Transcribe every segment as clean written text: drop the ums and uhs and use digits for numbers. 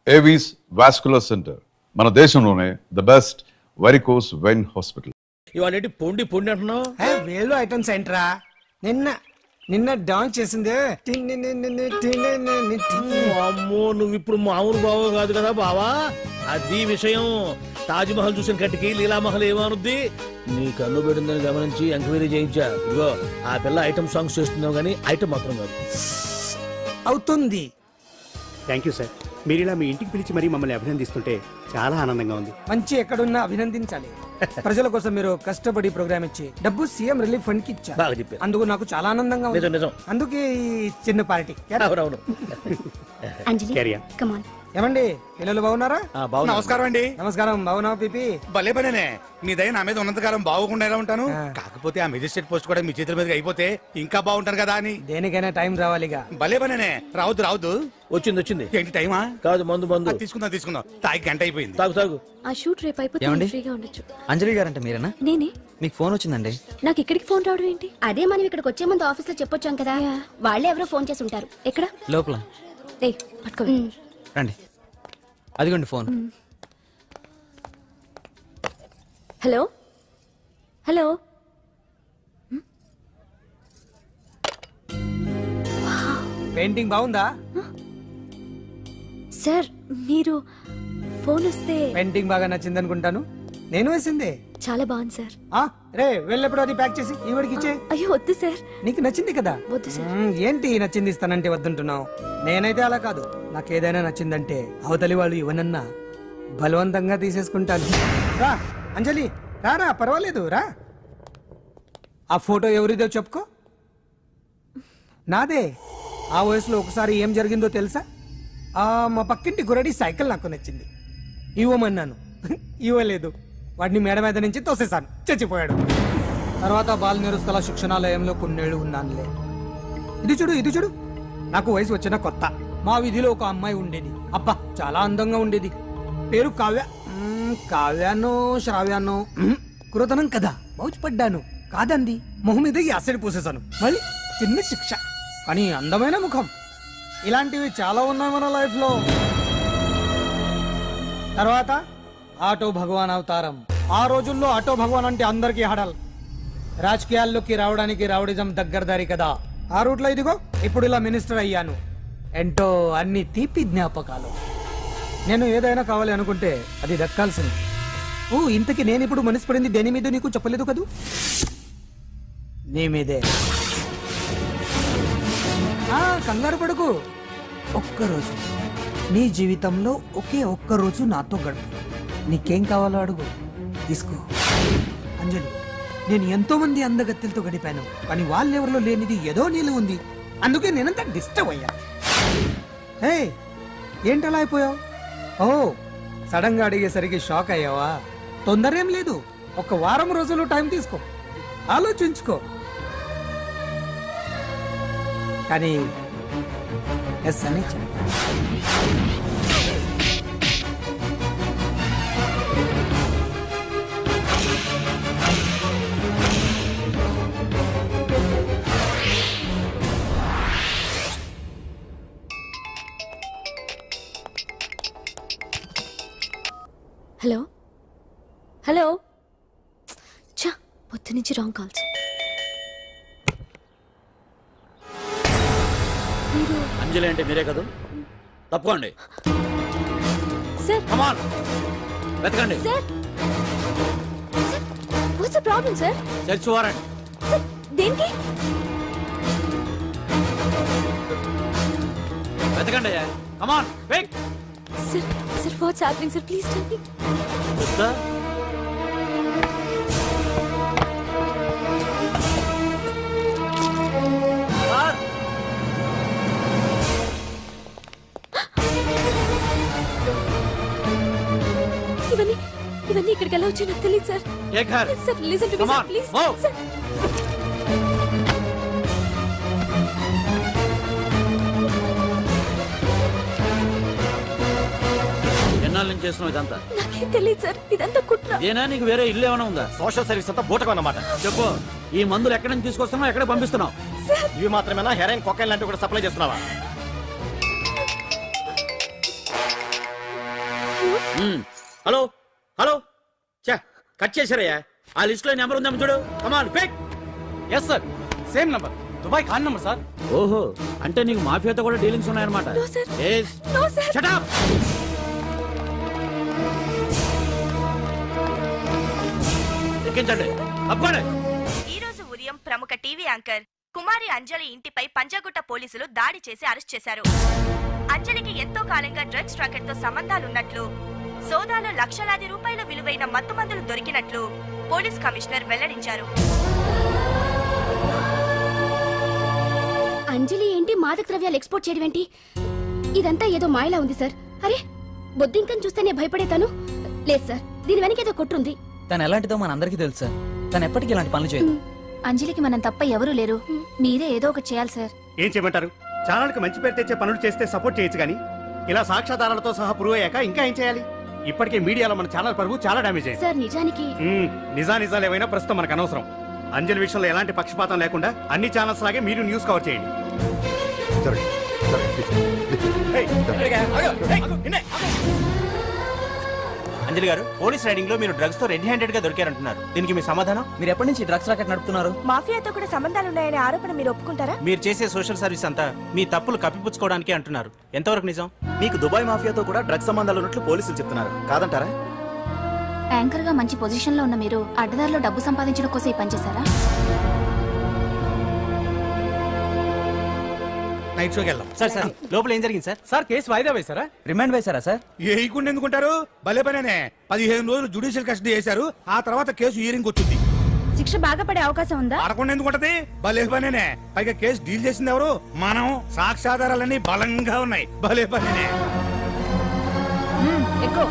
Avis vascular centre, మన దేశంలోనే the best varicose vein hospital. ఇవాళ ఏంటి పొండి పొండి అంటున్నావు? వేలు ఐటమ్స్ ఏంట్రా? నిన్న డాన్స్ చేసిందే. అమ్మో, నువ్వు ఇప్పుడు మామూలు బావ కాదు కదా బావా. అది విషయం. తాజ్ మహల్ చూసిన కట్టికి లీలామహల్ ఏమనుద్ది? నీ కన్ను పెట్టిందని గమనించి ఎంక్వైరీ చేయించా. ఇదిగో ఆ పిల్ల ఐటమ్ సాంగ్స్ చేస్తున్నావు కానీ ఐటమ్ మాత్రం కాదు. అవుతుంది. Thank you sir. మీరు ఇలా మీ ఇంటికి పిలిచి మరీ మమ్మల్ని అభినందిస్తుంటే చాలా ఆనందంగా ఉంది. మంచి ఎక్కడున్నా అభినందించాలి. ప్రజల కోసం మీరు కష్టపడి ప్రోగ్రామ్ ఇచ్చి డబ్బు సీఎం రిలీఫ్ ఫండ్ కి ఇచ్చారు. బాగా చెప్పారు. అందుకు నాకు చాలా ఆనందంగా ఉంది. నిజం నిజం. అందుకే ఈ చిన్న పార్టీ. అవునవును. అంజలి, క్యారియా. Come on. ఏమండి, పిల్లలు బాగున్నారా? నమస్కారం అండి. నమస్కారం. బాగున్నావు పిపి? భలే పనేనే. మీ దయ నా మీద ఉన్నంతకాలం బాగుకుండా ఎలా ఉంటాను. కాకపోతే ఆ మెజిస్ట్రేట్ పోస్ట్ కూడా మీ చేతుల మీదకి అయిపోతే ఇంకా బాగుంటాను కదా అని. దేనికైనా టైం రావాలిగా. భలే పనేనే. రావద్దు రావద్దు. వచ్చింది. ఏంటి టైమా? కాదు, మందు. తీసుకుందాం. తాగి గంట అయిపోయింది. తాగు. ఆ షూట్ రేపు అయిపోతే ఫ్రీగా ఉండొచ్చు. అంజలి గారంటే మీరేనా? నేనే. మీకు ఫోన్ వచ్చిందండి. నాకు ఇక్కడికి ఫోన్ రావడం ఏంటి? అదే మనం ఇక్కడికి వచ్చే ముందు ఆఫీస్ లో చెప్పొచ్చాం కదా. వాళ్ళే ఎవరో ఫోన్ చేసి ఉంటారు. ఎక్కడ? లోపల. పట్టుకో. రండి, అదిగోండి ఫోన్. Hello hello. పెయింటింగ్ బాగుందా? సార్, మీరు ఫోన్ వస్తే. పెయింటింగ్ బాగా నచ్చింది అనుకుంటాను. నేను వేసిందే. చాలా బాగుంది సార్. రే, వెళ్ళేప్పుడు అది ప్యాక్ చేసి ఈవిడికి ఇచ్చే. అయ్యో వద్దు సార్. నీకు నచ్చింది కదా. వద్దు సార్. ఏంటి నచ్చింది ఇస్తానంటే వద్దంటున్నావు? నేనైతే అలా కాదు. నాకేదైనా నచ్చిందంటే అవతలి వాళ్ళు ఇవ్వనన్నా బలవంతంగా తీసేసుకుంటాను. రా అంజలి, రారా, పర్వాలేదు రా. ఆ ఫోటో ఎవరిదో చెప్పుకో. నాదే. ఆ వయసులో ఒకసారి ఏం జరిగిందో తెలుసా? మా పక్కింటి గురడి సైకిల్ నాకు నచ్చింది. ఇవ్వమన్నాను, ఇవ్వలేదు. వాడిని మేడ మీద నుంచి తోసేశాను, చచ్చిపోయాడు. తర్వాత బాల నిరుస్తల శిక్షణాలయంలో కొన్నేళ్లు ఉన్నానులే. ఇది చూడు, నాకు వయసు వచ్చిన కొత్త. మా వీధిలో ఒక అమ్మాయి ఉండేది. అబ్బా, చాలా అందంగా ఉండేది. పేరు కావ్య. కావ్యానో శ్రావ్యానో కురతనం కదా. మౌచిపడ్డాను. కాదండి, మొహం మీద యాసిడ్ పూసేశాను. మళ్ళీ చిన్న శిక్ష, కానీ అందమైన ముఖం. ఇలాంటివి చాలా ఉన్నాయి మన లైఫ్ లో. తర్వాత ఆటో భగవాన్ అవతారం. ఆ రోజుల్లో ఆటో భగవాన్ అంటే అందరికీ హడల్. రాజకీయాల్లోకి రావడానికి రౌడిజం దగ్గరదారి కదా. ఆ రూట్లో ఇదిగో ఇప్పుడు ఇలా మినిస్టర్ అయ్యాను. ఏంటో అన్ని తీపి జ్ఞాపకాలు. నేను ఏదైనా కావాలి అనుకుంటే అది దక్కాల్సింది. ఇంతకీ నేను ఇప్పుడు మనసు పడింది దేని మీద నీకు చెప్పలేదు కదూ? నీ మీదే. కంగారు పడుకు. ఒక్కరోజు నీ జీవితంలో ఒకే ఒక్కరోజు నాతో గడుపు. నీకేం కావాలో అడుగు, తీసుకో. అంజలి, నేను ఎంతో మంది అందగత్తెలతో గడిపాను, కానీ వాళ్ళెవరిలో లేనిది ఏదో నీళ్ళు ఉంది. అందుకే నేనంతా డిస్టర్బ్ అయ్యా. హే, ఏంటలా అయిపోయావు? సడన్ గా అడిగేసరికి షాక్ అయ్యావా? తొందర ఏం లేదు. ఒక వారం రోజులు టైం తీసుకో, ఆలోచించుకో. కానీ ఎస్ అని చెప్పు. Hello hello. చా, పొద్దు నుంచి రాంగ్ కాల్స్. అంజలి అంటే మీరే కదా? తప్పుకోండి సార్. కమాన్, వెతకండి. Sir, what's the problem sir? Search warrant. Sir, దేనికి? వెతకండి. Come on, quick. Sir, what's happening sir? Please tell me. వస్తా. ఇవన్నీ ఇక్కడికి ఎలా వచ్చాయో నాకు తెలియదు sir. Sir, listen to me sir, please. Sir, ఎన్నాళ్ళ నుంచి చేస్తున్నావు ఇదంతా? నాకేం తెలియదు సార్, ఇదంతా కుట్ర. ఇదేనా నీకు వేరే ఇల్లు ఏమైనా ఉందా? సోషల్ సర్వీస్ అంతా బూటకం అన్నమాట. చెప్పు, ఈ మందులు ఎక్కడి నుంచి తీసుకొస్తున్నావు, ఎక్కడ పంపిస్తున్నావు? ఇవి మాత్రమేనా? హెరాయిన్, కొకైన్ లాంటివి కూడా సప్లై చేస్తున్నావా? హలో హలో చా కట్ చేశారయ్యా ఆ లిస్ట్ లో నెంబర్ ఉందాం చూడు come on pick. Yes sir same number Dubai Khan number sir. ఓహో అంటే నీకు మాఫియాతో కూడా డీలింగ్స్ ఉన్నాయన్నమాట. Yes. Shut up. ఎక్కించండి తప్పండి. ఈ రోజు ఉదయం ప్రముఖ టీవీ యాంకర్ కుమారి అంజలి ఇంటిపై పంజాగుట్ట పోలీసులు దాడి చేసి అరెస్ట్ చేశారు. అంజలికి ఎంతో కాలంగా డ్రగ్స్ ట్రాకెట్ తో సంబంధాలున్నట్లు, సోదాలో లక్షలాది రూపాయల విలువైన మత్తుమందులు దొరికినట్లు పోలీస్ కమిషనర్ వెల్లడించారు. అంజలి ఏంటి మాదక ద్రవ్యాలు ఎక్స్పోర్ట్ చేయడం ఏంటి? ఇదంతా ఏదో మాయలా ఉంది సార్. అరే బొద్దింకని చూస్తేనే భయపడేతాను. లేదు సార్, దీని వెనక ఏదో కుట్రుంది. తను ఎలాంటిదో మనందరికీ తెలుసు సార్. తను ఎప్పటికీ ఇలాంటి పనులు చేయదు. అంజలికి మనం తప్ప ఎవరూ లేరు. మీరే ఏదో ఒకటి చేయాలి సార్. ఏం చేయమంటారు? ఛానల్కి మంచి పేరు తెచ్చే పనులు చేస్తే సపోర్ట్ చేయొచ్చు కానీ ఇలా సాక్ష్యాధారాలతో సహా ప్రూవ్ అయ్యాక ఇంకా ఏం చేయాలి? ఇప్పటికే మీడియాలో మన ఛానల్ పరువు చాలా డ్యామేజ్ అయింది. సార్ నిజానికి నిజాలు ఏమైనా ప్రస్తుతం మనకు అనవసరం. అంజలి విషయంలో ఎలాంటి పక్షపాతం లేకుండా అన్ని ఛానల్స్ లాగే మీరు న్యూస్ కవర్ చేయండి. అంజలి గారు పోలీస్ రైడింగ్ లో మీరు డ్రగ్స్ తో రెడ్ హ్యాండెడ్ గా దొరికారంటున్నారు. దీనికి మీ సమాధానం? మీరు ఎప్పటి నుంచి డ్రగ్స్ రాకెట్ నడుపుతున్నారు? మాఫియాతో కూడా సంబంధాలున్నాయనే ఆరోపణ మీరు ఒప్పుకుంటారా? మీరు చేసే సోషల్ సర్వీస్ అంతా మీ తప్పులు కప్పిపుచ్చుకోవడానికి అంటున్నారు. ఎంతవరకు నిజం? మీకు దుబాయ్ మాఫియాతో కూడా డ్రగ్స్ సంబంధాలు ఉన్నట్లు పోలీసులు చెప్తున్నారు. కాదంటారా? యాంకర్ గా మంచి పొజిషన్ లో ఉన్న మీరు అడ్డదారిలో డబ్బు సంపాదించడం కోసం ఈ పనిచేశారా? నైట్ షోకి వెళ్దాం. సార్ సార్ లోపల ఏం జరిగింది సార్? సార్ కేసు వాయిదా వేశారా? రిమాండ్ వేశారా సార్? ఏయకుండా ఎందుకుంటారు? భలే పనేనే. 15 రోజులు జుడిషియల్ కస్టడీ చేశారు. ఆ తర్వాత కేసు హియరింగ్ వచ్చింది. శిక్ష బాగా పడే అవకాశం ఉందా? పడకుండా ఎందుకుంటది? భలే పనేనే. పైగా కేసు డీల్ చేసింది ఎవరు? మనం. సాక్ష్యాధారాలన్నీ బలంగా ఉన్నాయి. భలే పనేనే. ఎక్కువ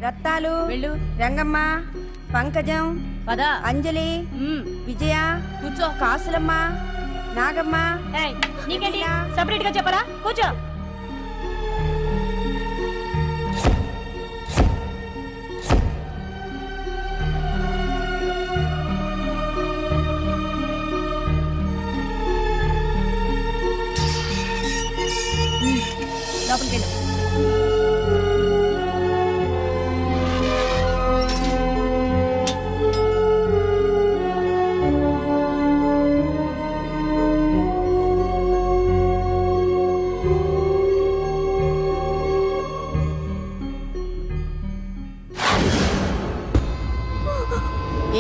రత్తాలు రంగమ్మ, పంకజం, అంజలి, విజయ, కూర్చో, కాసులమ్మ, నాగమ్మ. నీకేంటి సెపరేట్ గా చెప్పరా? కూర్చో. లోపలికి వెళ్ళు.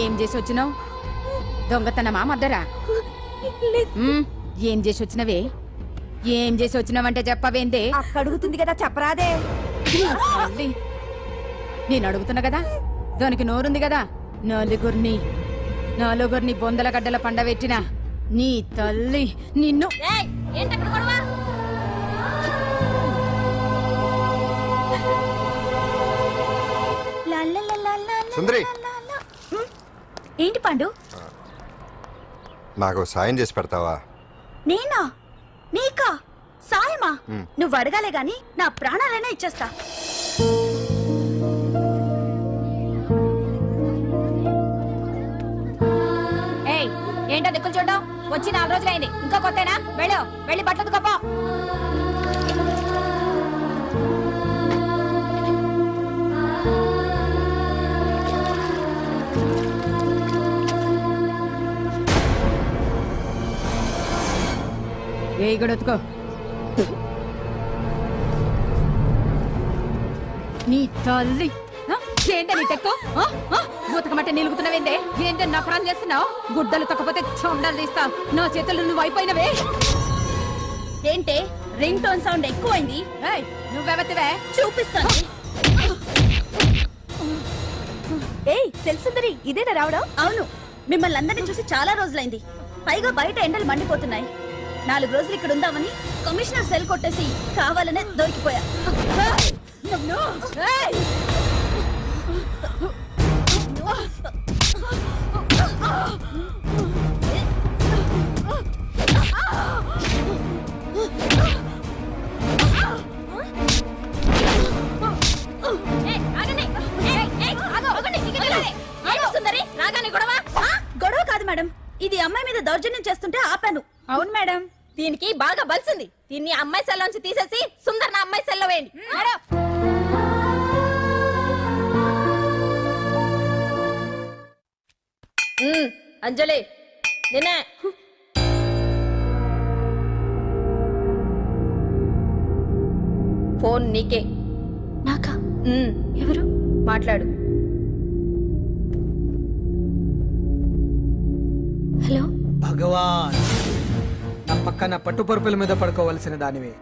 ఏం చేసి వచ్చినావు? దొంగతనమా మద్దరా? ఏం చేసి వచ్చినవే? ఏం చేసి వచ్చినావంటే చెప్పవేందే? అడుగుతుంది కదా చెప్పరాదే. నేను అడుగుతున్నా కదా, దానికి నోరుంది కదా. నలుగురిని బొందల గడ్డల పండబెట్టిన నీ తల్లి నిన్ను. సుందరి, ఏంటి పండు? నాకు సాయం చేసి పెడతావా? నేనా? నీకా సాయమా? నువ్వు అడగాలే గాని నా ప్రాణాలైనా ఇచ్చేస్తా. ఏయ్ ఏంటో దిక్కులు చూడడం? వచ్చి 4 రోజులైంది, ఇంకా కొత్తేనా? వెళ్ళి బట్టలు కప్ప. ఏ గడొత్తుకో. నీ తల్లి ఏంటని టెక్కు బూతకమంటే నిలుగుతున్నావేందే? ఏంటని నకరాలు చేస్తున్నావు? గుడ్డలు తక్కపోతే చొండలు తీస్తా. నా చేతులు నువ్వు అయిపోయినవే. ఏంటే రింగ్ టోన్ సౌండ్ ఎక్కువైంది? నువ్వెవతివే చూపిస్తాను. ఏయ్ సెల్సుందరి, ఇదేనా రావడం? అవును, మిమ్మల్ని అందరినీ చూసి చాలా రోజులైంది. పైగా బయట ఎండలు మండిపోతున్నాయి. 4 రోజులు ఇక్కడ ఉందామని కమిషనర్ సెల్ కొట్టేసి కావాలనే దొరికిపోయా. గొడవ కాదు మేడం, ఇది అమ్మాయి మీద దౌర్జన్యం చేస్తుంటే ఆపాను. అవును మేడం. దీనికి బాగా బలిసింది. దీన్ని అమ్మాయి సెల్లోంచి తీసేసి సుందర్ నా అమ్మాయి సెల్లో వేయండి. మేడం. అంజలి నిన్నే. ఫోన్ నీకే. నాకా? ఎవరు? మాట్లాడు. హలో. భగవాన్, నా పక్కన పట్టుపరుపుల మీద పడుకోవలసిన దానివే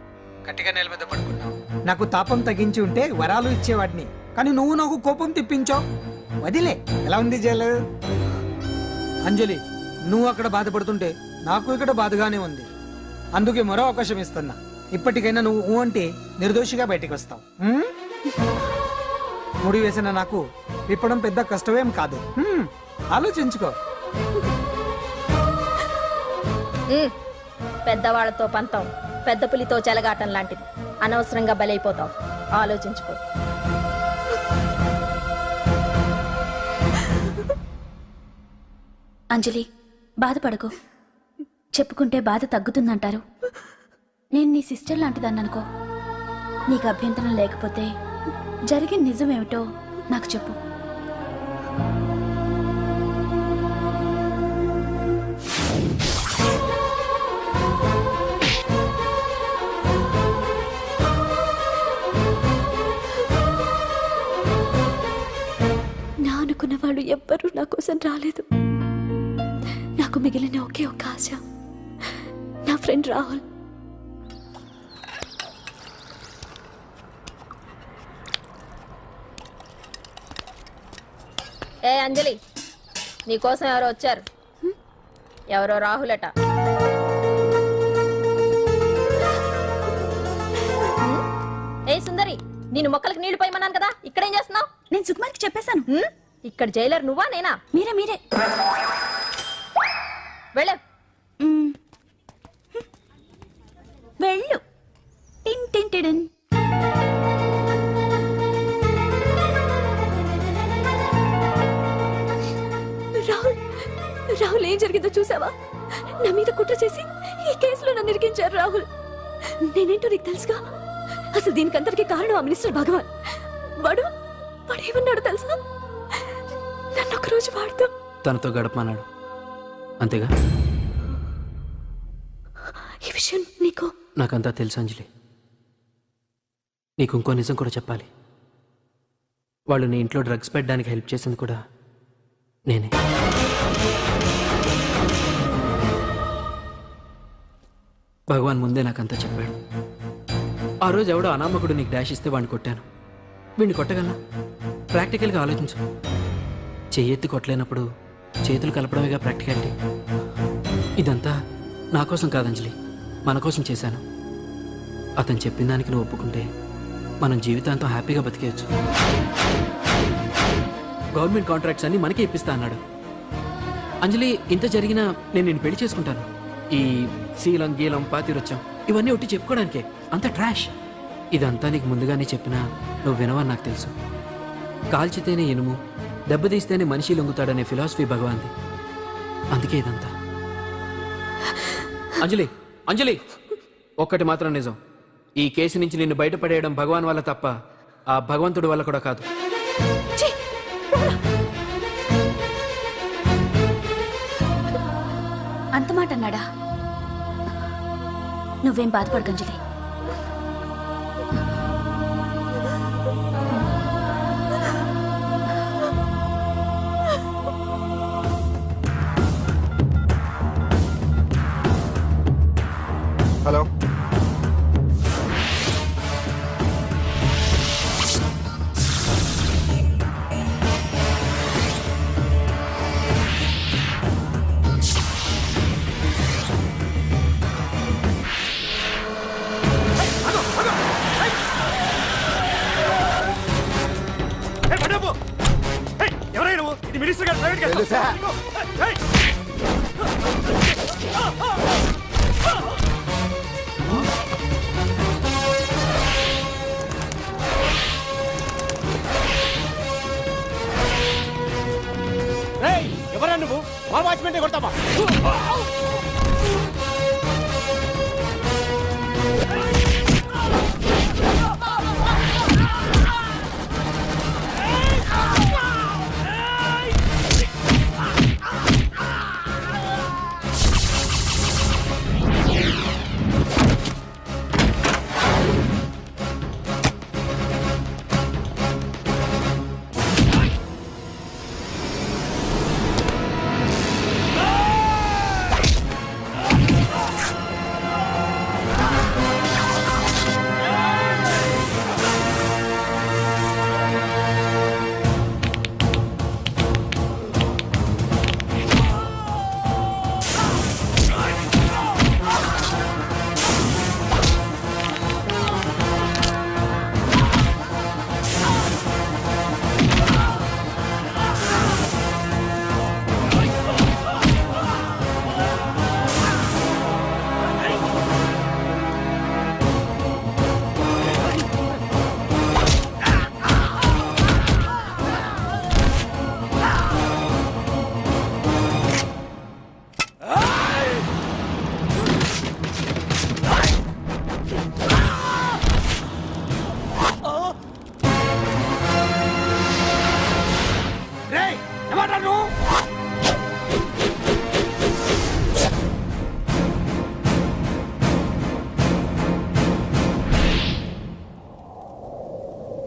గట్టిగా నేల మీద పడుకున్నావు. నాకు తాపం తగ్గించి ఉంటే వరాలు ఇచ్చేవాడిని, కానీ నువ్వు నాకు కోపం తెప్పించావు. వదిలే. ఎలా ఉంది జైలు? అంజలి, నువ్వు అక్కడ బాధపడుతుంటే నాకు ఇక్కడ బాధగానే ఉంది. అందుకే మరో అవకాశం ఇస్తున్నా. ఇప్పటికైనా నువ్వు అంటే నిర్దోషిగా బయటికి వస్తావు. ముడి వేసిన నాకు విప్పడం పెద్ద కష్టమేం కాదు. ఆలోచించుకో. పెద్దవాళ్లతో పంతం పెద్ద పులితో చెలగాటం లాంటిది. అనవసరంగా బలైపోతావు. ఆలోచించుకో. అంజలి, బాధపడకు. చెప్పుకుంటే బాధ తగ్గుతుందంటారు. నేను నీ సిస్టర్ లాంటిదాన్ని అనుకో. నీకు అభ్యంతరం లేకపోతే జరిగిన నిజమేమిటో నాకు చెప్పు. నా అనుకున్న వాళ్ళు ఎవ్వరూ నా కోసం రాలేదు. నాకు మిగిలిన ఒకే ఒక ఆశ, నా ఫ్రెండ్ రాహుల్. ఏ అంజలి, నీకోసం ఎవరో వచ్చారు. ఎవరో రాహులట. ఏ సుందరి, నేను మొక్కలకు నీళ్లు పోయమన్నాను కదా, ఇక్కడేం చేస్తున్నావు? నేను సుకుమార్కి చెప్పేశాను. ఇక్కడ జైలర్ నువ్వా నేనా? మీరే. వెళ్ళు. వెళ్ళు. టిన్ టిన్ టిడిన్. రాహుల్ ఏం జరిగిందో చూసావా? నా మీద కుట్ర చేసి ఈ కేసులో నన్ను ఇరికించారు రాహుల్. నేనేంటో నీకు తెలుసుగా. అసలు దీనికంతటికీ కారణం ఆ మినిస్టర్ భగవాన్. వాడు ఏమన్నాడు తెలుసా? నన్ను ఒకరోజు వాడుతూ తనతో గడపమన్నాడు, అంతేగా? ఈ విషయం నీకు నాకంతా తెలుసు అంజలి. నీకు ఇంకో నిజం కూడా చెప్పాలి. వాళ్ళు నీ ఇంట్లో డ్రగ్స్ పెట్టడానికి హెల్ప్ చేసింది కూడా నేనే. భగవాన్ ముందే నాకంతా చెప్పాడు. ఆ రోజు ఎవడో అనామకుడు నీకు డాష్ ఇస్తే వాడిని కొట్టాను. వీడిని కొట్టగలనా? ప్రాక్టికల్గా ఆలోచించు. చెయ్యెత్తి కొట్టలేనప్పుడు చేతులు కలపడమేగా ప్రాక్టికాలిటీ. ఇదంతా నా కోసం కాదంజలి, మన కోసం చేశాను. అతను చెప్పిన దానికి నువ్వు ఒప్పుకుంటే మనం జీవితాంతం హ్యాపీగా బతికేయచ్చు. గవర్నమెంట్ కాంట్రాక్ట్స్ అన్ని మనకే ఇప్పిస్తా అన్నాడు. అంజలి, ఇంత జరిగినా నేను నిన్ను పెళ్లి చేసుకుంటాను. ఈ శీలం గీలం పాతిరొచ్చాం ఇవన్నీ ఒట్టి చెప్పుకోవడానికే. అంత ట్రాష్. ఇదంతా నీకు ముందుగానే చెప్పినా నువ్వు వినవని నాకు తెలుసు. కాల్చితేనే ఇనుము, దెబ్బతీస్తేనే మనిషి లొంగుతాడనే ఫిలాసఫీ భగవాన్ది. అందుకే ఇదంతా. అంజలి, ఒక్కటి మాత్రం నిజం. ఈ కేసు నుంచి నిన్ను బయటపడేయడం భగవాన్ వల్ల తప్ప ఆ భగవంతుడి వల్ల కూడా కాదు. అంత మాట అన్నాడా? నువ్వేం బాధపడకంజలి. హలో. ఎవరైనా నువ్వు? ఇది మినిస్టర్ గారు ప్రైవేట్ గెస్ట్ తెలుసా? హౌస్. ఎవరా నువ్వు మా వాచ్మెన్ కొడతావా?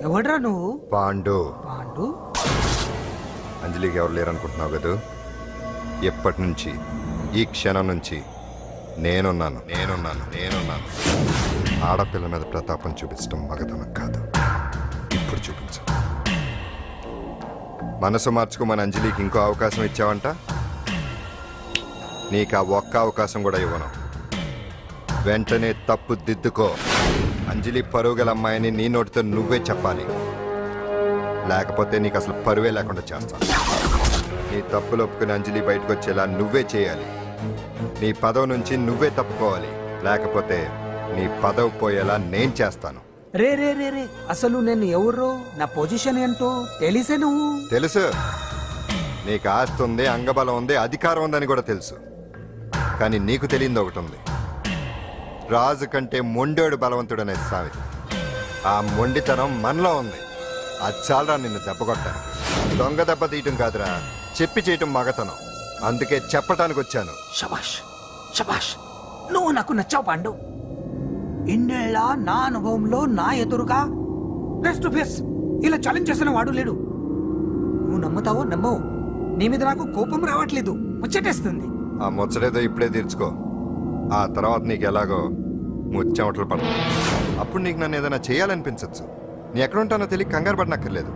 ఎవడ్రా నువ్వు? పాండు. పాండు? అంజలికి ఎవరు లేరనుకుంటున్నావు కదా? ఎప్పటి నుంచి, ఈ క్షణం నుంచి నేనున్నాను. ఆడపిల్ల మీద ప్రతాపం చూపించడం మగతనం కాదు. ఇప్పుడు చూపించు. మనసు మార్చుకోమని అంజలికి ఇంకో అవకాశం ఇచ్చావంట. నీకు ఆ ఒక్క అవకాశం కూడా ఇవ్వను. వెంటనే తప్పు దిద్దుకో. అంజలి పరుగల అమ్మాయిని నీ నోటితో నువ్వే చెప్పాలి, లేకపోతే నీకు అసలు పరువే లేకుండా చేస్తాను. నీ తప్పులు ఒప్పుకుని అంజలి బయటకు వచ్చేలా నువ్వే చేయాలి. నీ పదవి నుంచి నువ్వే తప్పుకోవాలి, లేకపోతే నీ పదవి పోయేలా నేను చేస్తాను. రే రే రే రే అసలు నేను ఎవరో, నా పొజిషన్ ఏంటో తెలిసే నువ్వు? తెలుసు. నీకు ఆస్తి ఉంది, అంగబలం ఉంది, అధికారం ఉందని కూడా తెలుసు. కానీ నీకు తెలియంది ఒకటి ఉంది. రాజు కంటే మొండోడు బలవంతుడనే సామెత. ఆ మొండితనం మనలో ఉంది. అది చాలరా నిన్ను దెబ్బకొట్టాను. దొంగ దెబ్బ తీయటం కాదురా, చెప్పి చేయటం మగతనం. అందుకే చెప్పటానికి వచ్చాను. శబాష్ శబాష్, నువ్వు నాకు నచ్చావు పాండు. ఇన్నేళ్ళ నా అనుభవంలో నా ఎదురుగా ఫేస్ టు ఫేస్ ఇలా ఛాలెంజ్ చేసిన వాడు లేడు. నువ్వు నమ్ముతావో నమ్మవు, నీ మీద నాకు కోపం రావట్లేదు, ముచ్చటేస్తుంది. ఆ ముచ్చటేదో ఇప్పుడే తీర్చుకో. ఆ తర్వాత నీకు ఎలాగో ముచ్చెమటలు పడతాయి. అప్పుడు నీకు నన్ను ఏదైనా చేయాలనిపించచ్చు. నీ ఎక్కడుంటానో తెలియ కంగారు పడనక్కర్లేదు.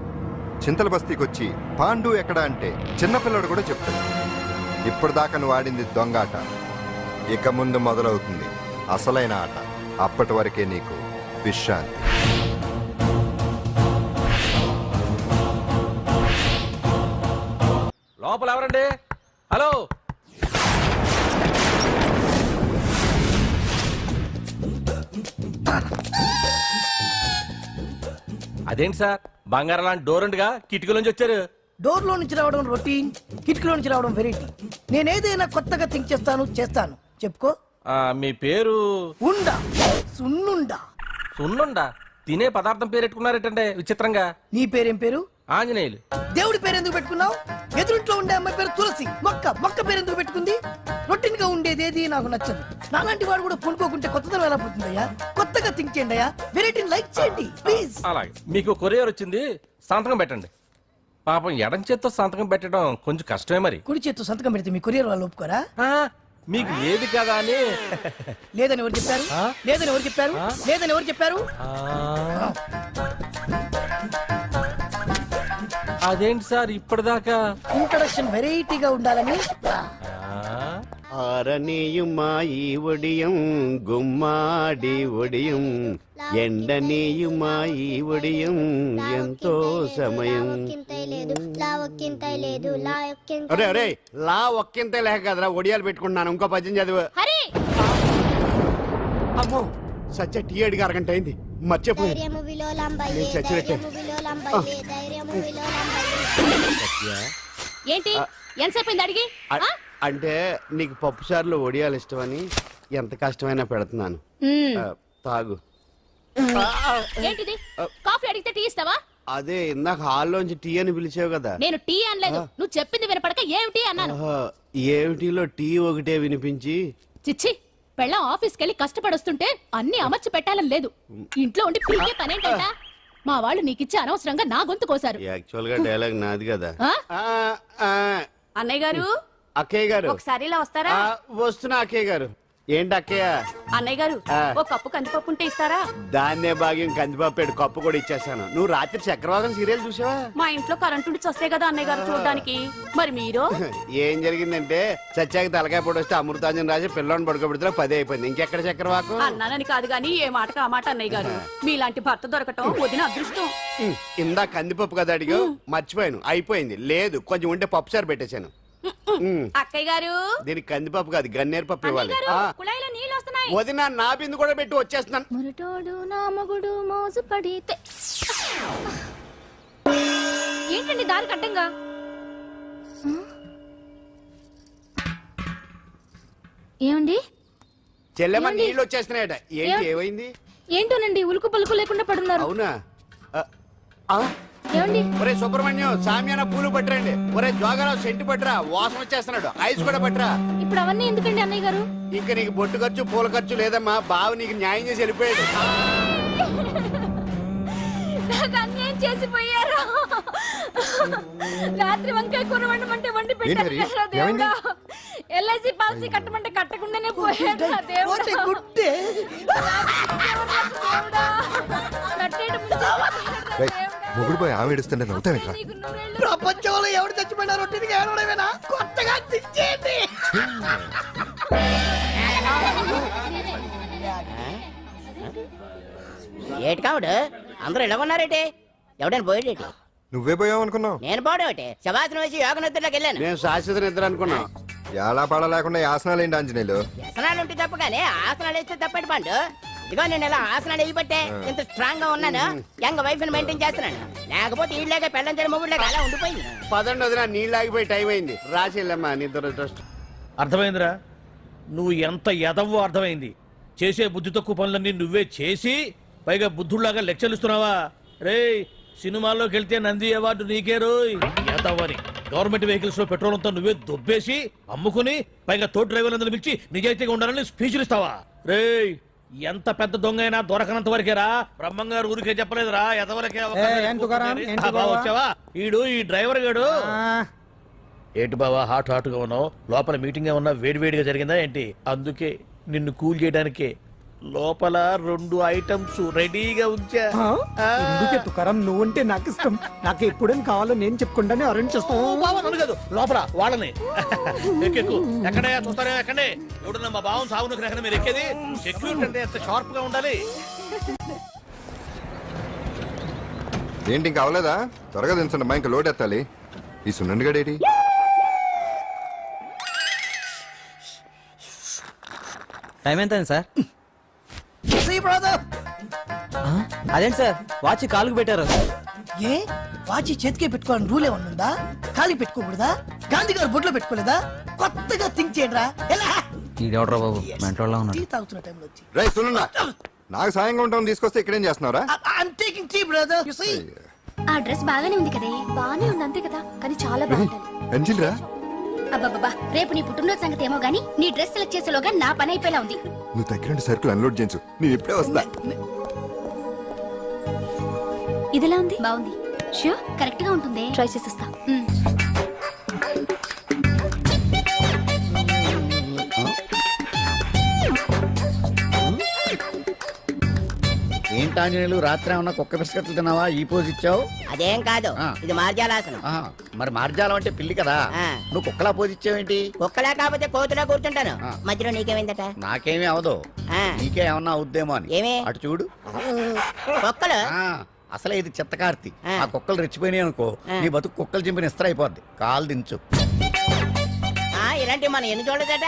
చింతల బస్తీకి వచ్చి పాండు ఎక్కడ అంటే చిన్నపిల్లడు కూడా చెప్తాడు. ఇప్పుడు దాకా నువ్వు ఆడింది దొంగ ఆట. ఇక ముందు మొదలవుతుంది అసలైన ఆట. అప్పటి వరకే నీకు విశ్రాంతి. లోపల ఎవరండి? హలో, అదేంటి సార్ బంగారం లాంటి డోర్ ఉండగా కిటికీలోంచి వచ్చారు? డోర్ లో నుంచి రావడం రొటీన్, కిటికీలో నుంచి రావడం వెరైటీ. నేనేదైనా కొత్తగా థింక్ చేస్తాను. చెప్పుకో. మీ పేరు? ఉండా, సున్నుండా. సున్నుండా? తినే పదార్థం పేరు పెట్టుకున్నారేటంటే విచిత్రంగా. నీ పేరేం పేరు? ఆంజనేయులు. దేవుడి పేరు ఎందుకు పెట్టుకున్నావు? ఎదురింట్లో ఉండే అమ్మాయి పేరు తులసి. మొక్క పేరు ఎందుకు పెట్టుకుంది? రొటీన్ గా ఉండేదేది నాకు నచ్చదు. నాలాంటి వాడు కూడా పూనుకోకుంటే కొత్తదనం ఎలా పోతుందయ్యా? కొత్తగా థింక్ చేయండి అయ్యా. వెరైటీని లైక్ చేయండి ప్లీజ్. అలాగే. మీకు కొరియర్ వచ్చింది, సంతకం పెట్టండి. పాపం ఎడం చేత్తో సంతకం పెట్టడం కొంచెం కష్టమే మరి. కుడి చేత్తో సంతకం పెడితే మీ కొరియర్ వాళ్ళు ఒప్పుకోరా? మీకు లేదు కదా అని. లేదని ఎవరు చెప్పారు? లేదని ఎవరు చెప్పారు? లేదని ఎవరు చెప్పారు? అదేంటి సార్ ఇప్పటిదాకా ఇంట్రడక్షన్ వెరైటీగా ఉండాలని. ఆరనీయుమాయి ఒడియం గుమ్మాడి ఒడియం, ఎండనీయుమాయి ఒడియం ఎంతో సమయం. అరే అరే, లా ఒక్కింతే లేక కదరా ఒడియాలు పెట్టుకుంటున్నాను. ఇంకో పద్యం చదువు. అమ్మో, సత్య టీ అడిగి అరగంట అయింది, మర్చిపోయింది. ఏంటి ఎంతసేపు అడిగి ఆ? అంటే నీకు పప్పు చారులో ఒడియాలు ఇష్టమని ఎంత కష్టమైనా పెడుతున్నాను. తాగు. ఏంటిది కాఫీ అడిగితే టీ ఇస్తావా? అదే ఇందాక హాల్లోంచి టీ అని పిలిచావు కదా. నేను టీ అనలేదు, నువ్వు చెప్పింది వినపడక ఏమిటి అన్నాను. ఏమిటిలో టీ ఒకటే వినిపించి. చిచ్చి, పెళ్ళం ఆఫీస్కి వెళ్ళి కష్టపడొస్తుంటే అన్ని అమర్చి పెట్టాలని లేదు. ఇంట్లో ఉండి పీకే పనేంటంట. మా వాళ్ళు నీకిచ్చే అనవసరంగా నా గొంతు కోసారు. యాక్చువల్ గా డైలాగ్ నాది కదా. అన్నయ్య గారు, అక్కయ్య గారు ఒకసారి ఇలా వస్తారా? వస్తున్నా అక్కయ్య గారు. ఏంటి అక్కయ్య? అన్నయ్య గారు, ఒక కప్పు కందిపప్పు ఉంటే ఇస్తారా? దాన్నే భాగ్యం కందిపాపేడు కప్పు కూడా ఇచ్చేసాను. నువ్వు రాత్రి చక్రవాకం సీరియల్ చూసావా? మా ఇంట్లో కరెంటు ఉండి వస్తే కదా అన్నయ్య గారు చూడడానికి. మరి మీరు? ఏం జరిగిందంటే చచ్చాక తలకాయ పొడి వస్తే అమృతాంజన్ రాజు పిల్లని పడుకోబెడితే 10 అయిపోయింది. ఇంకెక్కడ చక్రవాకం? అన్నానని కాదు గాని ఏ మాటకు ఆ మాట అన్నయ్య గారు. మీలాంటి భర్త దొరకటం వదిన అదృష్టం. ఇందా కందిపప్పు కదా అడిగా, మర్చిపోయాను. అయిపోయింది. లేదు, కొంచెం ఉంటే పప్పు సార్ పెట్టేశాను. అక్కయ్య గారు, దీనికి కందిపప్పు కాదు గన్నేరు పప్పు ఇవ్వాలి. కుళాయిలో నీళ్ళు వస్తున్నాయి. వదిన నా బిందు కూడా పెట్టి వచ్చేస్తున్నాను. మురటోడు నా మగుడు మోసు పడితే. ఏంటండి దారి కట్టంగా? ఏమండి? చెల్లెమ్మ నీళ్ళు వచ్చేస్తున్నాయట. ఏంటి ఏమైంది? ఏంటోనండి ఉలుకు పలుకు లేకుండా పడున్నారు. అవునా? ఏమండి? ఒరే సుబ్రహ్మణ్యం, సామ్యాన పూలు పట్టరండి. ఒరే జోగరావు సెంటు పట్టరా, వాసన వచ్చేస్తున్నాడు. ఐస్ కూడా పట్టరా. ఇప్పుడు అవన్నీ ఎందుకండి అన్నయ్య గారు? ఇంకా నీకు బొట్టు ఖర్చు పూల ఖర్చు లేదమ్మా. బావ నీకు న్యాయం చేసి వెళ్ళిపోయాడు. నాకు అన్యాయం చేసిపోయారు. రాత్రి వంకాయ కూర వండమంటే వండి పెట్టారు కదా దేవుడా. ఎల్ఐసి పాలసీ కట్టమంటే కట్టకుండానే పోయాడు నా దేవుడా. గుడ్డే మొగుడు పోయి ఆమె ఏడుస్తుంటే నవ్వుతావేంట్రా? ప్రపంచంలో ఎవరు చచ్చిపోయినా రొట్టెని ఏడవడమేనా? కొత్తగా తెచ్చేయండి. ఏటి కావుడు అందరూ ఇలా ఉన్నారేటి? ఎవడైనా పోయేటి? నువ్వే పోయావు అనుకున్నావు. నేను పోవడం శవాసనం వేసి యోగ నిద్రలోకి వెళ్ళాను. నేను శాశ్వత నిద్ర అనుకున్నా. ఎలా పాడ లేకుండా యాసనాలు ఏంటి ఆంజనేయులు? వ్యసనాలు ఉంటే తప్ప కానీ ఆసనాలు వేస్తే తప్పటి పండు. ఇదిగో నేను ఇలా ఆసనాలు వేయబట్టే ఇంత స్ట్రాంగ్ గా ఉన్నాను. యంగ్ వైఫ్ ని మెయింటైన్ చేస్తున్నాను. లేకపోతే ఇళ్ళగా పెళ్ళంచని మొగుళ్ళగా అలా ఉండిపోయింది. పదండి వదిన, నీళ్ళు ఆగిపోయి టైం అయింది. రాసేళ్ళమ్మా నిద్ర. అర్థమైందిరా? నువ్వు ఎంత ఎదవో అర్థమైంది. చేసే బుద్ధి తక్కువ పనులన్నీ నువ్వే చేసి పైగా బుద్ధుళ్లాగా లెక్చర్లు ఇస్తున్నావా? రేయ్, సినిమాల్లోకి వెళ్తే నంది అవార్డు నీకే రోయ్ ఎదవని. గవర్నమెంట్ వెహికల్స్ లో పెట్రోల్ అంతా నువ్వే దొబ్బేసి అమ్ముకుని పైగా తోటి డ్రైవర్లందరూ పిలిచి నిజాయితీగా ఉండాలని స్పీచ్లు ఇస్తావా? రేయ్, ఎంత పెద్ద దొంగ అయినా దొరకనంత వరకేరా. బ్రహ్మంగారు ఊరికే చెప్పలేదురా ఎదవలకే వచ్చావా? ఈడు ఈ డ్రైవర్ గాడు. ఏంటి బావా హాట్ గా ఉన్నావు? లోపల మీటింగ్ ఏమన్నా వేడివేడిగా జరిగిందా ఏంటి? అందుకే నిన్ను కూల్ చేయడానికే లోపల 2 ఐటమ్స్ రెడీగా ఉంచా. ఎందుకే తుకారం, నువ్వంటే నాకు ఇష్టం. నాకు ఎప్పుడేం కావాలో నేను చెప్పుకుంటానే అరేంజ్ చేస్తాను. కాదు లోపల వాళ్ళని ఎక్కెక్కు. ఎక్కడే చూస్తారే ఎక్కడే? ఎవడన్నా మా బావం సాగునకు ఎక్కడ మీరు ఎక్కేది? సెక్యూరిటీ అంటే ఎంత షార్ప్ గా ఉండాలి. ఏంటి ఇంకా అవలేదా? త్వరగా దించండి మా, ఇంకా లోడ్ ఎత్తాలి. ఈ సున్నండి గడేటి? టైం ఎంత సార్? అదేంటి సార్ వాచ్ కాలుకు పెట్టారు? ఏ వాచి చేతికే పెట్టుకోవాలని రూల్ ఏమన్నా ఉందా? ఖాళీ పెట్టుకోకూడదా? గాంధీ గారు బొడ్లో పెట్టుకోలేదా? కొత్తగా థింక్ చేయండిరా. ఎలా ఈడెవడ్రా బాబు మెంటోళ్ళ ఉన్నాడు. టీ తాగుతున్న టైంలో వచ్చి రై సున్నా, నాకు సాయంగా ఉంటాం తీసుకొస్తే ఇక్కడేం చేస్తున్నారా? I'm taking tea, brother. You see? ఆ డ్రెస్ బాగానే ఉంది కదే. బాగానే ఉంది అంతే కదా, కానీ చాలా బాగుంటుంది. అంజిల్రా, అబ్బబ్బా, రేపు నీ పుట్టినరోజు సంగతి ఏమో గానీ నీ డ్రెస్ సెలెక్ట్ చేసేలోగా నా పని అయిపోయేలా ఉంది. నువ్వు దగ్గర సరుకులు అన్లోడ్ చేయించు, నేను ఇప్పుడే వస్తా. ఇదిలా ఉంది? బాగుంది. ష్యూర్ కరెక్ట్ గా ఉంటుంది. ట్రై చేసేస్తా. ఏంటాంజనేయులు రాత్రి ఏమన్నా కుక్క బిస్కెట్లు తిన్నావా? ఈ పోజ్ ఇచ్చావు. అదేం కాదు, ఇది మార్జాలాసనం. మరి మార్జాలం అంటే పిల్లి కదా, నువ్వు కుక్కలా పోజ్ ఇచ్చావేంటి? కుక్కలా కాకపోతే కోతులా కూర్చుంటాను. మధ్యలో నీకేమైందట? నాకేమీ అవదు, నీకే ఏమన్నా అవుద్దేమో అని. ఏమి? అటు చూడు. కుక్కలు అసలే ఇది చిత్తకార్తి. ఆ కుక్కలు రెచ్చిపోయినాయి అనుకో, నీ బతుకు కుక్కలు చింపిన ఇస్త్ర అయిపోద్ది. కాలు దించు. ఇలాంటివి మనం ఎన్ని చూడదట.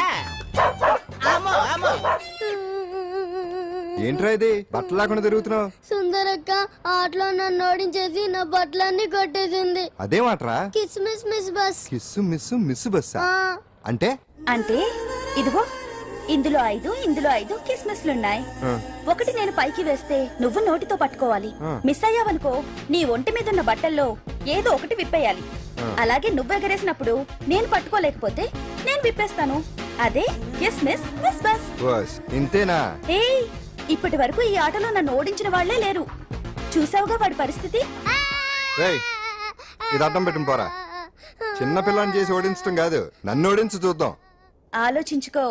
ఏంట్రా ఇది బట్టలు లేకుండా తిరుగుతున్నావు? సుందరక్క ఆటలో నన్ను ఓడించేసి నా బట్టలన్నీ కొట్టేసింది. అదేమాట్రా? Kiss miss miss bus. Kiss miss miss బస్సా అంటే? అంటే ఇదిగో ఇందులో 5 కిస్మిస్లున్నాయి. ఒకటి నేను పైకి వేస్తే నువ్వు నోటితో పట్టుకోవాలి. మిస్ అయ్యావనుకో నీ ఒంటి మీద ఉన్న బట్టల్లో ఏదో ఒకటి విప్పేయాలి. అలాగే నువ్వు ఎగరేసినప్పుడు నేను పట్టుకోలేకపోతే నేను విప్పేస్తాను. అదే కిస్మిస్ మిస్ బస్. బస్ ఇంతేనా? ఏయ్, ఇప్పటి వరకు ఈ ఆటలో నన్ను ఓడించిన వాళ్లే లేరు. చూసావుగా వాడి పరిస్థితి. ఏయ్, ఇది అడ్డం పెట్టిన పోరా. చిన్న పిల్లని చేసి ఓడించడం కాదు, నన్ను ఓడించి చూద్దాం. ఆలోచించుకో.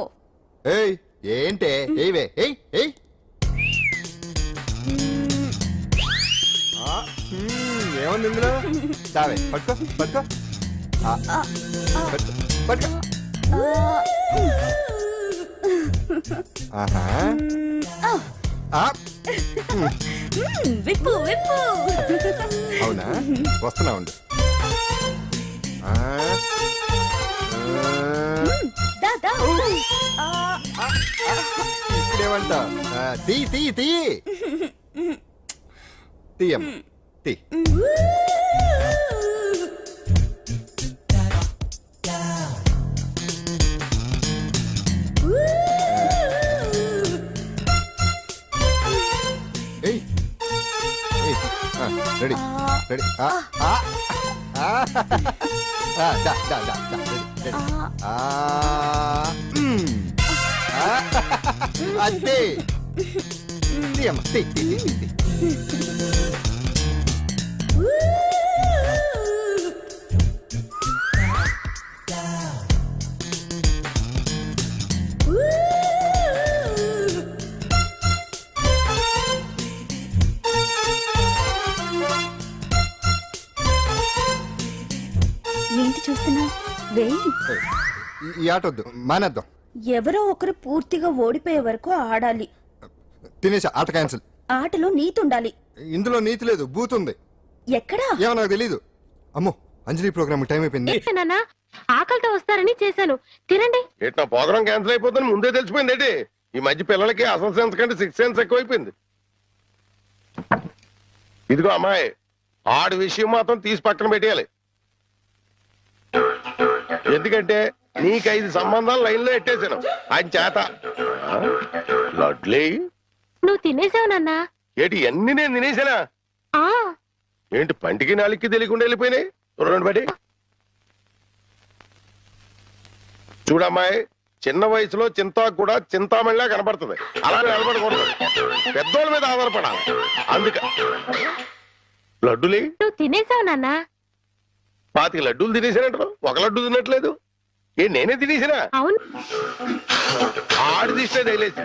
ఏయ్ ఏంటే? ఏవే ఏయ్ ఏయ్ ఏముంది ఇందులో? దావే పట్టుకో పట్టుకో పట్టుకో. ఆహా విప్పు విప్పు. అవునా, వస్తున్నా ఉండు. ఇప్పుడేమంటా? తీ తీ తీ తీయం తీ. ఏయ్ రెడీ రెడీ. దా దా దా దా రెడీ. అంతే. తీయమ్మ తీ తీ తీ తీ. ఏంటి చూస్తున్నా? వేయి. ఈ ఆట వద్దు, మానేద్దాం. ఎవరో ఒకరు పూర్తిగా ఓడిపోయే వరకు ఆడాలి. తినేసా, ఆట క్యాన్సిల్. ఆటలో నీతి ఉండాలి. ఇందులో నీతి లేదు, బూత్ ఉంది. ఎక్కడా? ఏమో నాకు తెలీదు. అమ్మో, అంజలి ప్రోగ్రామ్ టైం అయిపోయింది. ఆకలితో వస్తారని చేశాను, తినండి. ఏంటి ప్రోగ్రామ్ క్యాన్సిల్ అయిపోతుంది ముందే తెలిసిపోయింది ఏంటి? ఈ మధ్య పిల్లలకి అసలు సెన్స్ కంటే 6th సెన్స్ ఎక్కువైపోయింది. ఇదిగో అమ్మాయి, ఆడి విషయం మాత్రం తీసి పక్కన పెట్టేయాలి. ఎందుకంటే నీకు 5 సంబంధాలు లైన్ లో ఎట్టేశాను ఆయన చేత. లడ్లీ, నువ్వు తినేసావు నాన్నా. ఏంటి అన్ని నేను తినేసానా? ఏంటి పంటికి నాలుగుకి తెలియకుండా వెళ్ళిపోయినాయి? రెండు బడి చూడమ్మాయి, చిన్న వయసులో చింతాకు కూడా చింతామణిలా కనబడుతుంది. అలా నిలబడకూడదు, పెద్దోళ్ళ మీద ఆధారపడాలి. అందుక లడ్డులే, నువ్వు తినేసావు నాన్నా. 25 లడ్డూలు తినేసానంటారు, ఒక లడ్డు తినట్లేదు. నేనే తినేసినా? అవును. ఆడిది ఇష్టే తగిలేసి,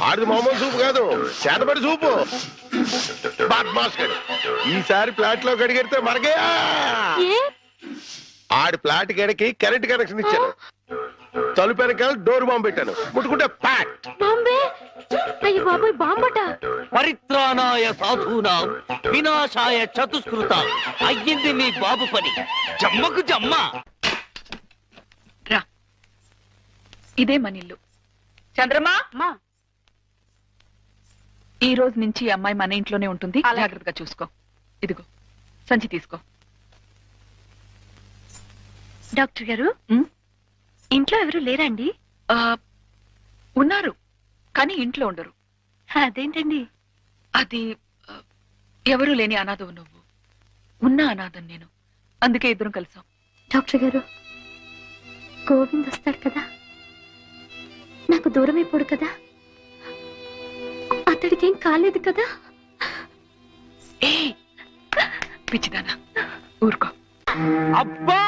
ఆడిది మామూలు సూపు కాదు, చేతబడి సూపు. ఈసారి ప్లాట్ లో గడిగెడితే మనకే. ఆడి ప్లాట్ గడికి కరెంట్ కనెక్షన్ ఇచ్చాను. తలుపు వెనకాల డోర్ బాంబు పెట్టాను, ముట్టుకుంటే ప్యాట్. పరిత్రాణాయ సాధూనాం వినాశాయ చతుష్కృత. అయ్యింది మీ బాబు పని. జమ్మకు జమ్మ. రా, ఇదే మన ఇల్లు. చంద్రమా, ఈ రోజు నుంచి ఈ అమ్మాయి మన ఇంట్లోనే ఉంటుంది. జాగ్రత్తగా చూసుకో. ఇదిగో సంచి తీసుకో. డాక్టర్ గారు, ఇంట్లో ఎవరు లేరండి? ఉన్నారు, కానీ ఇంట్లో ఉండరు. అదేంటండి? అది ఎవరు లేని అనాథవు నువ్వు, ఉన్న అనాథం నేను. అందుకే ఇద్దరం కలిసాం. డాక్టర్ గారు, గోవింద్ వస్తాడు కదా, నాకు దూరం అయిపోడు కదా, అతడికి ఏం కాలేదు కదా? ఏ పిచ్చిదానా, ఊరుకో. అబ్బా,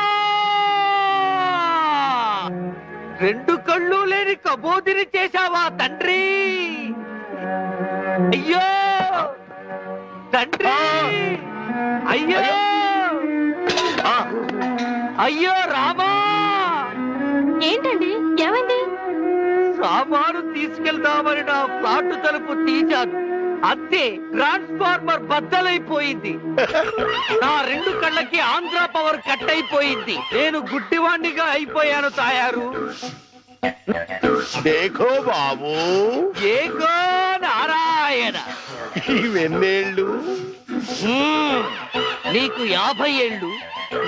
2 కళ్ళు లేని కబోదిని చేశావా తండ్రి? అయ్యో తండ్రి, అయ్యో అయ్యో రామా. ఏంటండి, ఏమైంది? సామాను తీసుకెళ్తామని నా ఫ్లాట్ తలుపు తీశాను, అంతే ట్రాన్స్ఫార్మర్ బద్దలైపోయింది. నా 2 కళ్ళకి ఆంధ్ర పవర్ కట్ అయిపోయింది. నేను గుడ్డివాణ్ణిగా అయిపోయాను తాయారు. దేఖో బాబు, ఏగో నారాయణ. ముద్దాయన ఇవెన్నేళ్ళు నీకు 50 ఏళ్ళు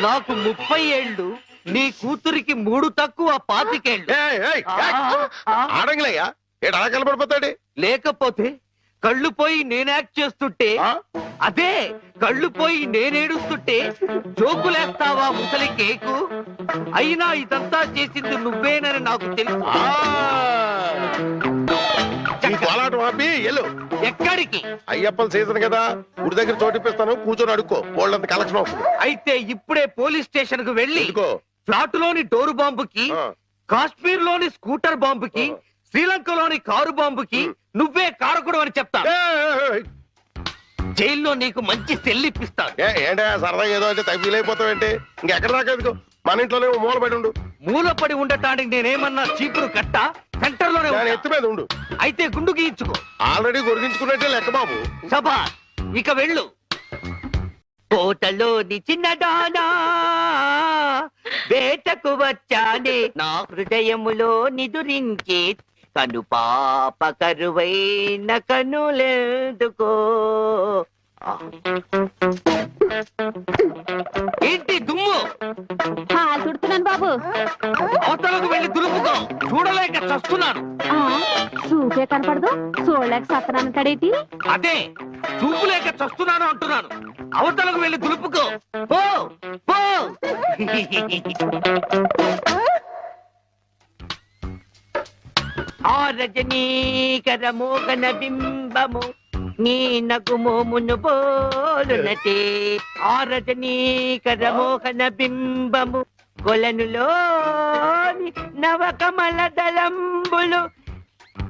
నాకు 30 ఏళ్ళు నీ కూతురికి 3 తక్కువ 25 ఏళ్ళు ఆడంగిలయ్యా ఏడు అలా కలపడిపోతాడు లేకపోతే కళ్ళు పోయి నేను యాక్ట్ చేస్తుంటే అదే కళ్ళు పోయి నేనేడుస్తుంటే జోకులేస్తావా ముసలి కేకు అయినా ఇదంతా చేసింది నువ్వేనని నాకు తెలుసు కోలాటం ఆపి ఎల్లు ఎక్కడికి అయ్యప్పల సీజన్ కదా గుడి దగ్గర చోటిప్పిస్తాను కూర్చొని అడుక్కో వాళ్ళంత కలెక్షన్ వస్తుంది అయితే ఇప్పుడే పోలీస్ స్టేషన్ కు వెళ్ళి ఎందుకో? ఫ్లాట్ లోని డోరు బాంబుకి కాశ్మీర్ లోని స్కూటర్ బాంబుకి శ్రీలంకలోని కారు బాంబుకి నువ్వే కారకుడు అని చెప్తా జైల్లో నీకు మంచి సెల్లిప్పిస్తాను ఏంటా సరదాగా ఏదో అంటే ఫీల్ అయిపోతావేంటి ఇంకెక్కడ దాకా ఎందుకో మన ఇంట్లోనే మూల పడి ఉండు మూలపడి ఉండటానికి నేనేమన్నా చీపురు కట్ట సెంటర్ లోనే నేను ఉంటా. ఎత్తు మీద ఉండు అయితే గుండు గీయించుకో ఆల్రెడీ గొరిగించుకున్నట్టే లెక్క బాబు సభా ఇక వెళ్ళు కోటలోని చిన్నదానా వేటకు వచ్చానే నా హృదయములో నిదురించే కను పాప కరువైన కనులెందుకో ఏంటి దుమ్ము తుడుతున్నాను బాబు అవతలకు వెళ్ళి దులుపుకో చూడలేక చస్తున్నాను చూపే కనపడదు చూడలేక సత్తనంటాడేటి అదే చూపు లేక చస్తున్నాను అంటున్నాను అవతలకు వెళ్ళి దులుపుకో పో పో ఆ రజనీకర మోగన బింబము నీ నగుమోమును బోలునటే ఆ రజనీకర మోహన బింబము కొలనులోని నవకమల దళంబులు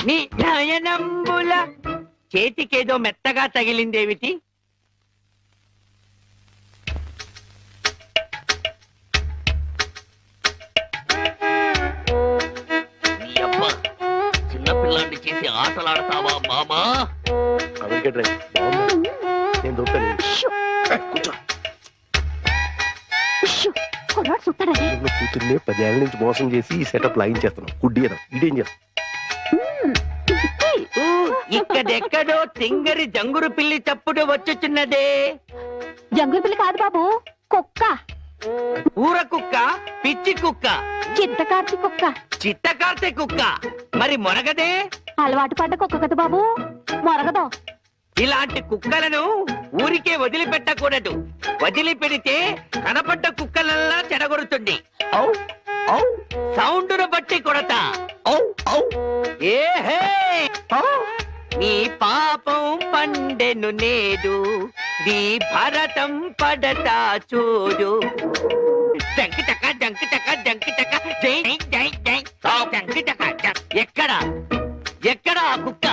నీ నయనంబుల చేతికేదో మెత్తగా తగిలిందేమిటి చిన్నపిల్లాన్ని చేసి ఆటలాడతావా మామా నేను దొరుకుతాను కూతుర్నే 10 ఏళ్ళ నుంచి మోసం చేసి ఈ సెటప్ లాగించేస్తున్నాం గుడ్డి ఇదేం చేస్తాం ఇక్కడెక్కడో తింగరి జంగురు పిల్లి చప్పుడు వచ్చుచున్నదే జంగుల పిల్లి కాదు బాబు కుక్క ఊర కుక్క పిచ్చి కుక్క చిత్తకార్తి కుక్క చిత్తకార్తె కుక్క మరి మొరగదే అలవాటు పడ్డ కుక్క కదా బాబు మొరగదు ఇలాంటి కుక్కలను ఊరికే వదిలిపెట్టకూడదు వదిలిపెడితే కనపడ్డ కుక్కలల్లా చెడగొడుతుంది సౌండును బట్టి కొడతా ఏహే నీ పాపం పండెను నేడు నీ భరతం పడతా చూడు జంకి చక్క జంకి చక్క జంకి చక్క జై జై జై జంకి చక్క ఎక్కడ ఎక్కడ ఆ కుక్క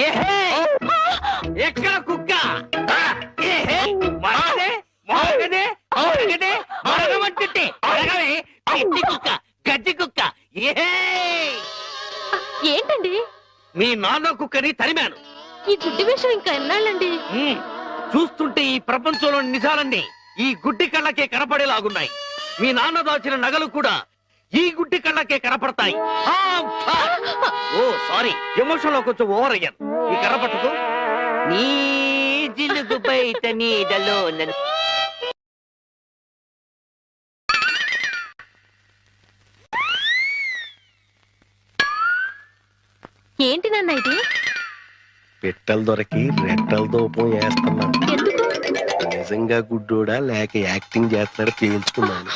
ఏహే ఎక్కడ కుక్క ఏహే మరగదే మరగదే మరగదే మరగమంటుంటే మరగవే గడ్డి కుక్క గడ్డి కుక్క ఏహే ఏంటండి మీ నాన్న కుక్కని తరిమాను ఈ గుడ్డి విషయం ఇంకా ఎన్నాళ్ళండి చూస్తుంటే ఈ ప్రపంచంలోని నిజాలన్నీ ఈ గుడ్డి కళ్ళకే కనపడేలాగున్నాయి మీ నాన్న దాచిన నగలు కూడా ఈ గుడ్డి కళ్ళకే కనపడతాయి ఓ సారీ ఎమోషన్ లో కొంచెం ఓవర్ అయ్యాను ఈ కనపడదు నీ జిలుగు బయట నీడలో ఏంటి నాన్న ఇది పెట్టెలు దొరికి రెట్టెల దూపం వేస్తున్నాను ఎందుకు నిజంగా గుడ్డోడా లేక యాక్టింగ్ చేస్తున్నాడు తేల్చుకున్నాను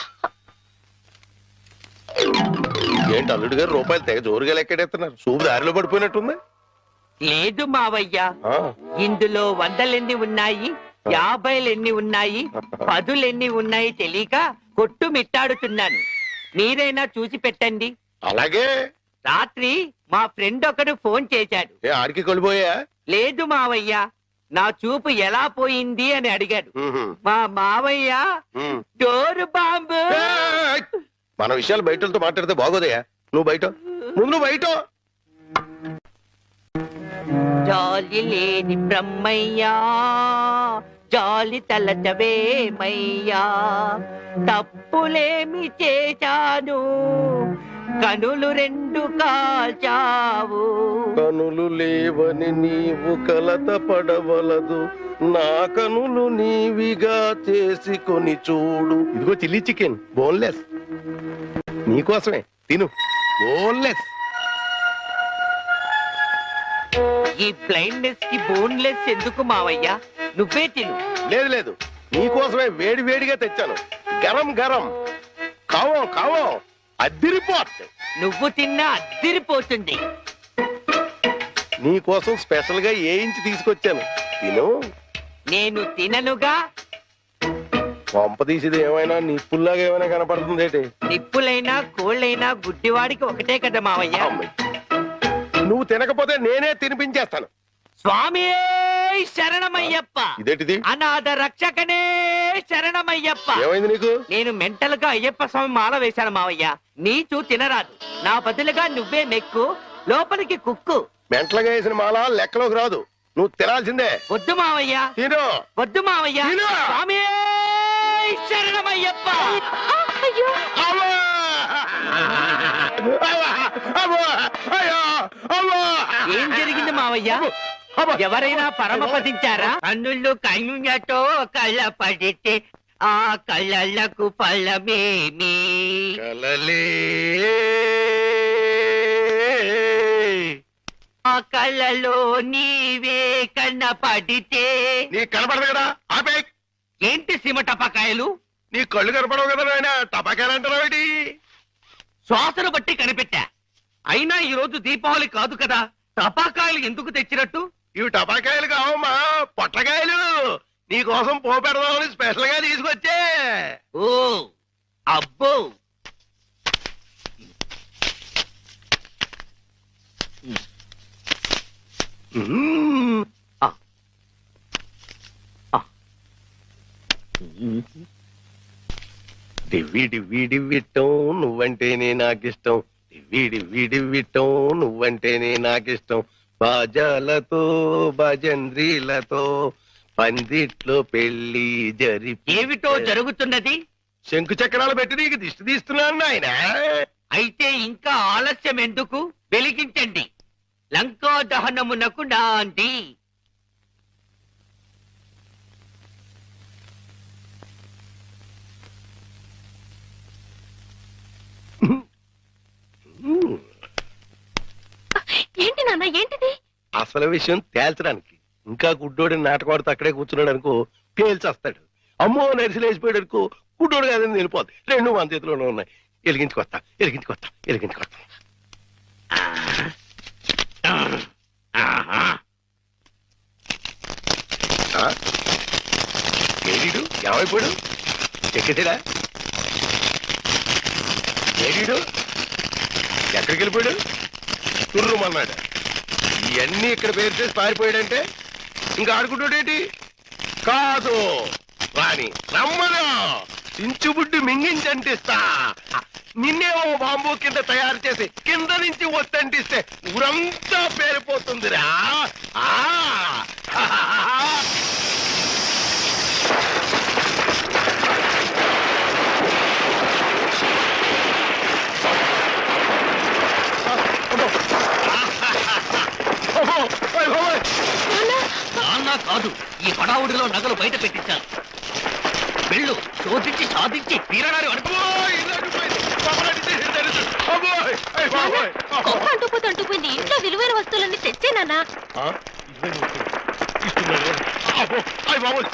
ఏంటి అల్లుడు గారు రూపాయలు తెగ జోరుగా లెక్కడెత్తున్నారు చూపు దారిలో పడిపోయినట్టుంది లేదు మావయ్య ఇందులో 100 ఉన్నాయి 50 ఉన్నాయి 10 ఉన్నాయి తెలియక కొట్టు మిట్టాడుతున్నాను మీరైనా చూసి పెట్టండి అలాగే రాత్రి మా ఫ్రెండ్ ఒకడు ఫోన్ చేశాడు ఆడికి కొలిపోయా లేదు మావయ్య నా చూపు ఎలా పోయింది అని అడిగాడు మా మావయ్య డోరు బాంబు మన విషయాలు బయటతో మాట్లాడితే బాగోదయా నువ్వు బయట ముందు నువ్వు బయట జాలి లేని బ్రహ్మయ్యా జాలి తలచవేమయ్యా తప్పులేమి చేశాను కనులు రెండు కాల్చావు. కనులు లేవని నీవు కలత పడవలదు, నా కనులు నీవిగా చేసుకొని చూడు. ఇదిగో చిల్లీ చికెన్ బోన్లెస్ నీకోసమే, తిను. బోన్లెస్. ఈ బ్లైండ్నెస్ కి బోన్లెస్ ఎందుకు మావయ్య? నువ్వే తిను. లేదు లేదు, నీకోసమే వేడి వేడిగా తెచ్చాను. గరం గరం. కావం కావం, అద్దిరిపోట్. నువ్వు తిన్నా అదిరిపోతుంది. నీకోసం స్పెషల్ గా ఏ ఇంచి తీసుకొచ్చాను, తిను. నేను తిననుగా. పంప తీసేది ఏమైనా నిప్పుల్లాగా ఏమైనా కనపడుతుంది ఏంటి? నిప్పులైనా కోళ్ళైనా గుడ్డివాడికి ఒకటే కదా మావయ్య. నువ్వు తినకపోతే నేనే తినిపించేస్తాను. స్వామి శరణమయ్యప్ప. ఇదేంటిది? అనాథ రక్షకనే శరణమయ్యప్ప. ఏమైంది నీకు? నేను మెంటల్ గా అయ్యప్ప స్వామి మాల వేశాను మావయ్య. నీచు తినరాదు, నా బదులుగా నువ్వే మెక్కు, లోపలికి కుక్కు. మెంటలుగా వేసిన మాల లెక్కలోకి రాదు, నువ్వు తినాల్సిందే. వద్దు మావయ్య, తిను. వద్దు మావయ్య. తిను. స్వామి శరణమయ్యప్ప. అవ్వా! అవ్వా! అవ్వా! అయ్యో! అవ్వా! ఏం జరిగింది మావయ్య? అవ్వా! ఎవరైనా పరమపదించారా? కన్నుళ్ళు కన్నులతో కళ్ళ పడితే ఆ కళ్ళకు ఫలమేమి? కలలే ఆ కళ్ళలో నీవే కన్న పడితే. నీ కనపడదు కదా, ఆపే. ఏంటి సీమ టపాకాయలు? నీ కళ్ళు కనపడవు కదా నాయన, టపాకాయలు అంటున్నావేటి? శ్వాసను బట్టి కనిపెట్టా. అయినా ఈ రోజు దీపావళి కాదు కదా, టపాకాయలు ఎందుకు తెచ్చినట్టు? ఇవి టపాకాయలు కావమ్మా, పొట్లకాయలు. నీ కోసం పోపెడదామని స్పెషల్ గా తీసుకొచ్చే. ఓ అబ్బో, డివ్వి డివ్వి డివ్విట్టం నువ్వంటేనే నాకిష్టం, డివ్వి డివ్వి డివ్విట్టం నువ్వంటేనే నాకిష్టం. బాజాలతో భజంద్రీలతో పందిట్లో పెళ్లి ఏమిటో జరుగుతున్నది? శంకు చక్రాలు పెట్టి నీకు దిష్టి తీస్తున్నాను నాయన. అయితే ఇంకా ఆలస్యం ఎందుకు? వెలిగించండి. లంకా దహనమునకు నాంది. ఏంటి నాన్న, ఏంటిది? అసలు విషయం తేల్చడానికి. ఇంకా గుడ్డోడిని నాటకవాడితో అక్కడే కూర్చున్నాడు అనుకో, పేల్చేస్తాడు. అమ్మో నరిసిలేసిపోయాడు అనుకో, గుడ్డోడు కాదని వెళ్ళిపోద్ది. రెండు మన చేతిలోనే ఉన్నాయి. వెలిగించుకొస్తా, వెలిగించుకొస్తా, వెలిగించుకొస్తా. ఏడీడు ఏమైపోయాడు? ఎక్కడా ఏడీడు? ఎక్కడికి వెళ్ళిపోయాడు? తుర్రుమన్నాడు. ఇవన్నీ ఇక్కడ పేరు చేసి పారిపోయాడంటే ఇంకా ఆడుకుంటాడేటి? కాదు రాని రమ్మను, చించుబుడ్డి మింగించంటిస్తా. నిన్నేమో బాంబు కింద తయారు చేసి కింద నుంచి వస్తంటిస్తే ఊరంతా పేరిపోతుందిరా. నాన్న కాదు, ఈ హడావుడిలో నగలు బయట పెట్టించాను. వెళ్ళు, శోధించి సాధించి తీరడారి అనుకో. అంటుపోయింది. ఇంట్లో విలువైన వస్తువులన్నీ తెచ్చేనా? బాబోయ్